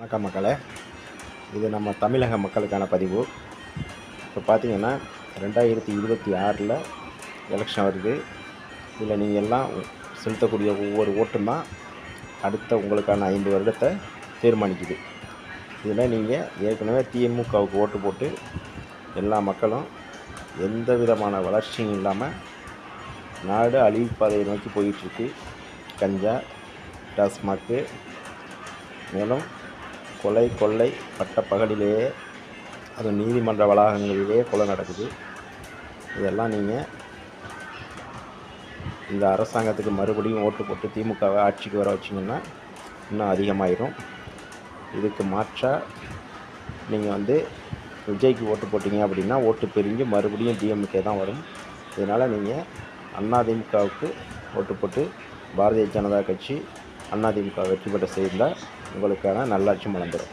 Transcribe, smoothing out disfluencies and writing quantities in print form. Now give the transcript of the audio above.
வணக்கம் மக்களே, இது நம்ம தமிழக மக்களுக்கான பதிவு. இப்போ பார்த்தீங்கன்னா 2026 எலெக்ஷன் வருது. இதில் நீங்கள் எல்லாம் செலுத்தக்கூடிய ஒவ்வொரு ஓட்டும் தான் அடுத்த உங்களுக்கான 5 வருடத்தை தீர்மானிக்குது. இதில் நீங்கள் ஏற்கனவே திமுகவுக்கு ஓட்டு போட்டு எல்லா மக்களும் எந்த விதமான வளர்ச்சியும் இல்லாமல் நாடு அழிவுப்பாதையை நோக்கி போயிட்டுருக்கு. கஞ்சா, டாஸ்மாக்கு, மேலும் கொலை கொள்ளை பட்ட பகலிலேயே அது நீதிமன்ற வளாகங்களிலேயே கொலை நடக்குது. இதெல்லாம் நீங்கள் இந்த அரசாங்கத்துக்கு மறுபடியும் ஓட்டு போட்டு திமுகவை ஆட்சிக்கு வர வச்சிங்கன்னா இன்னும் அதிகமாயிரும். இதுக்கு மாற்றாக நீங்கள் விஜய்க்கு ஓட்டு போட்டிங்க அப்படின்னா ஓட்டு பிரிஞ்சு மறுபடியும் டிஎம்கே தான் வரும். இதனால் நீங்கள் அதிமுகவுக்கு ஓட்டு போட்டு பாரதிய ஜனதா கட்சி அதிமுக வெற்றி பெற்ற செய்தால் உங்களுக்கான நல்லாட்சி மலர்ந்துடும்.